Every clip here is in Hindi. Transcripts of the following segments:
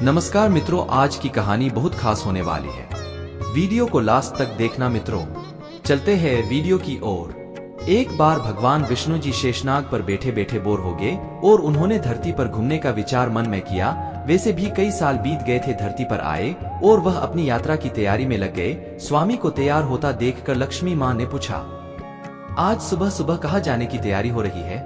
नमस्कार मित्रों, आज की कहानी बहुत खास होने वाली है। वीडियो को लास्ट तक देखना मित्रों। चलते हैं वीडियो की ओर। एक बार भगवान विष्णु जी शेषनाग पर बैठे बैठे बोर हो गए और उन्होंने धरती पर घूमने का विचार मन में किया। वैसे भी कई साल बीत गए थे, धरती पर आए और वह अपनी यात्रा की तैयारी में लग गए। स्वामी को तैयार होता देखकर लक्ष्मी माँ ने पूछा, आज सुबह सुबह कहाँ जाने की तैयारी हो रही है?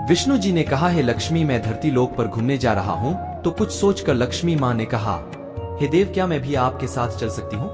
विष्णु जी ने कहा, है लक्ष्मी, मैं धरती लोक पर घूमने जा रहा हूँ। तो कुछ सोचकर लक्ष्मी माँ ने कहा, हे देव, क्या मैं भी आपके साथ चल सकती हूँ?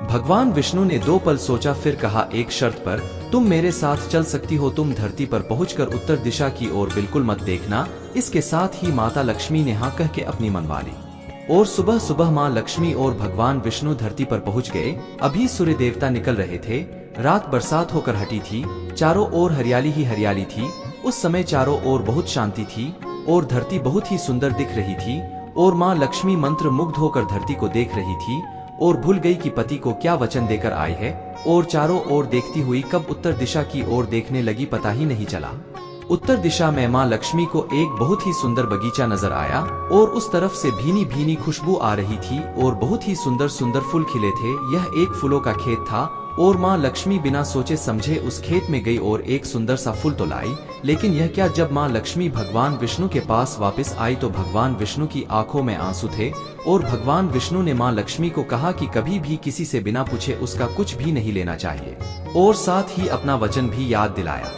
भगवान विष्णु ने 2 पल सोचा, फिर कहा, एक शर्त पर। तुम मेरे साथ चल सकती हो। तुम धरती पर पहुंचकर उत्तर दिशा की ओर बिल्कुल मत देखना। इसके साथ ही माता लक्ष्मी ने हाँ कह के अपनी मनवा ली। और सुबह सुबह माँ लक्ष्मी और भगवान विष्णु धरती पर पहुंच गए। अभी सूर्य देवता निकल रहे थे। रात बरसात होकर हटी थी। चारों ओर हरियाली ही हरियाली थी। उस समय चारों ओर बहुत शांति थी और धरती बहुत ही सुंदर दिख रही थी। और माँ लक्ष्मी मंत्र मुग्ध होकर धरती को देख रही थी और भूल गई कि पति को क्या वचन देकर आई है। और चारों ओर देखती हुई कब उत्तर दिशा की ओर देखने लगी, पता ही नहीं चला। उत्तर दिशा में माँ लक्ष्मी को एक बहुत ही सुंदर बगीचा नजर आया और उस तरफ से भीनी भीनी खुशबू आ रही थी और बहुत ही सुंदर सुंदर फूल खिले थे। यह एक फूलों का खेत था और माँ लक्ष्मी बिना सोचे समझे उस खेत में गई और एक सुंदर सा फूल तो लाई। लेकिन यह क्या, जब माँ लक्ष्मी भगवान विष्णु के पास वापस आई तो भगवान विष्णु की आंखों में आंसू थे। और भगवान विष्णु ने माँ लक्ष्मी को कहा कि कभी भी किसी से बिना पूछे उसका कुछ भी नहीं लेना चाहिए और साथ ही अपना वचन भी याद दिलाया।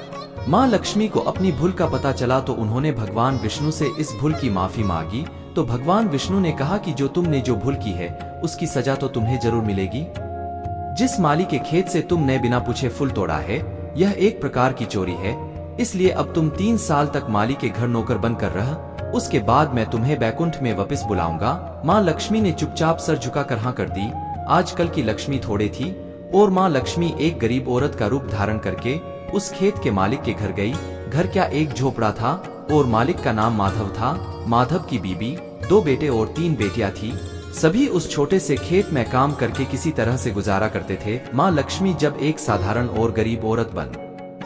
माँ लक्ष्मी को अपनी भूल का पता चला तो उन्होंने भगवान विष्णु से इस भूल की माफी मांगी। तो भगवान विष्णु ने कहा कि जो तुमने जो भूल की है उसकी सजा तो तुम्हें जरूर मिलेगी। जिस माली के खेत से तुमने बिना पूछे फूल तोड़ा है, यह एक प्रकार की चोरी है। इसलिए अब तुम 3 साल तक माली के घर नौकर बनकर रह। उसके बाद मैं तुम्हें बैकुंठ में वापस बुलाऊंगा। माँ लक्ष्मी ने चुपचाप सर झुकाकर हाँ कर दी। आजकल की लक्ष्मी थोड़े थी और माँ लक्ष्मी एक गरीब औरत का रूप धारण करके उस खेत के मालिक के घर गई। घर क्या एक झोपड़ा था और मालिक का नाम माधव था। माधव की बीबी, 2 बेटे और 3 बेटियां थी। सभी उस छोटे से खेत में काम करके किसी तरह से गुजारा करते थे। माँ लक्ष्मी जब एक साधारण और गरीब औरत बन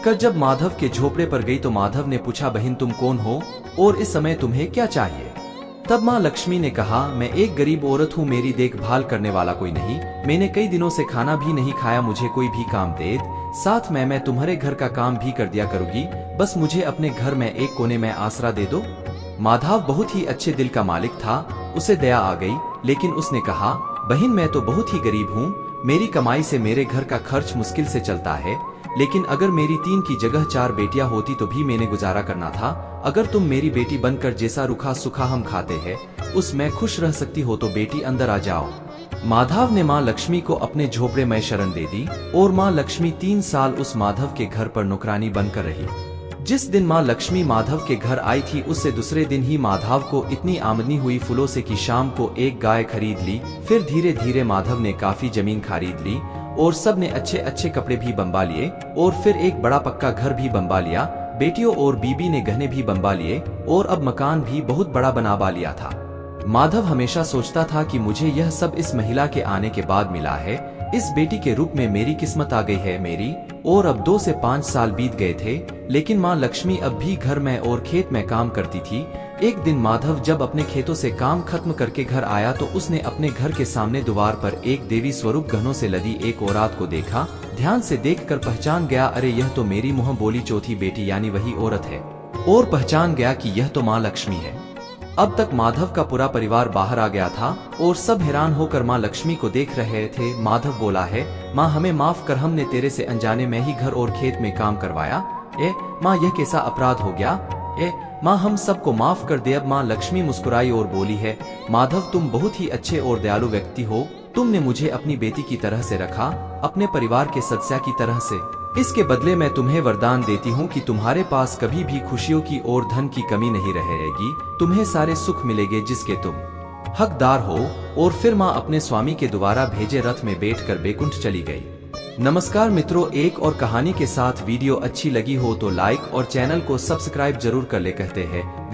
कर जब माधव के झोपड़े पर गई तो माधव ने पूछा, बहन तुम कौन हो और इस समय तुम्हें क्या चाहिए? तब माँ लक्ष्मी ने कहा, मैं एक गरीब औरत हूँ, मेरी देखभाल करने वाला कोई नहीं। मैंने कई दिनों से खाना भी नहीं खाया, मुझे कोई भी काम दे, साथ में मैं तुम्हारे घर का काम भी कर दिया करूँगी। बस मुझे अपने घर में एक कोने में आसरा दे दो। माधव बहुत ही अच्छे दिल का मालिक था। उसे दया आ गई, लेकिन उसने कहा, बहन मैं तो बहुत ही गरीब हूँ। मेरी कमाई से मेरे घर का खर्च मुश्किल से चलता है। लेकिन अगर मेरी 3 की जगह 4 बेटियां होती तो भी मैंने गुजारा करना था। अगर तुम मेरी बेटी बनकर जैसा रूखा सूखा हम खाते हैं उसमें खुश रह सकती हो तो बेटी अंदर आ जाओ। माधव ने माँ लक्ष्मी को अपने झोपड़े में शरण दे दी और माँ लक्ष्मी 3 साल उस माधव के घर पर नौकरानी बनकर रही। जिस दिन माँ लक्ष्मी माधव के घर आई थी उससे दूसरे दिन ही माधव को इतनी आमदनी हुई फूलों से कि शाम को एक गाय खरीद ली। फिर धीरे धीरे माधव ने काफी जमीन खरीद ली और सब ने अच्छे अच्छे कपड़े भी बनवा लिए और फिर एक बड़ा पक्का घर भी बनवा लिया। बेटियों और बीबी ने गहने भी बनवा लिए और अब मकान भी बहुत बड़ा बनवा लिया था। माधव हमेशा सोचता था कि मुझे यह सब इस महिला के आने के बाद मिला है। इस बेटी के रूप में मेरी किस्मत आ गई है मेरी। और अब 2 से 5 साल बीत गए थे, लेकिन माँ लक्ष्मी अब भी घर में और खेत में काम करती थी। एक दिन माधव जब अपने खेतों से काम खत्म करके घर आया तो उसने अपने घर के सामने द्वार पर एक देवी स्वरूप गहनों से लदी एक औरत को देखा। ध्यान से देखकर पहचान गया, अरे यह तो मेरी मुँह बोली चौथी बेटी यानी वही औरत है। और पहचान गया कि यह तो माँ लक्ष्मी है। अब तक माधव का पूरा परिवार बाहर आ गया था और सब हैरान होकर माँ लक्ष्मी को देख रहे थे। माधव बोला, है माँ हमें माफ कर, हमने तेरे से अनजाने में ही घर और खेत में काम करवाया। माँ यह कैसा अपराध हो गया? माँ हम सबको माफ कर दे। अब माँ लक्ष्मी मुस्कुराई और बोली, है माधव तुम बहुत ही अच्छे और दयालु व्यक्ति हो। तुमने मुझे अपनी बेटी की तरह से रखा, अपने परिवार के सदस्य की तरह से। इसके बदले मैं तुम्हें वरदान देती हूँ कि तुम्हारे पास कभी भी खुशियों की और धन की कमी नहीं रहेगी। तुम्हें सारे सुख मिलेंगे जिसके तुम हकदार हो। और फिर माँ अपने स्वामी के द्वारा भेजे रथ में बैठकर बैकुंठ चली गई। नमस्कार मित्रों, एक और कहानी के साथ वीडियो अच्छी लगी हो तो लाइक और चैनल को सब्सक्राइब जरूर कर ले कहते हैं।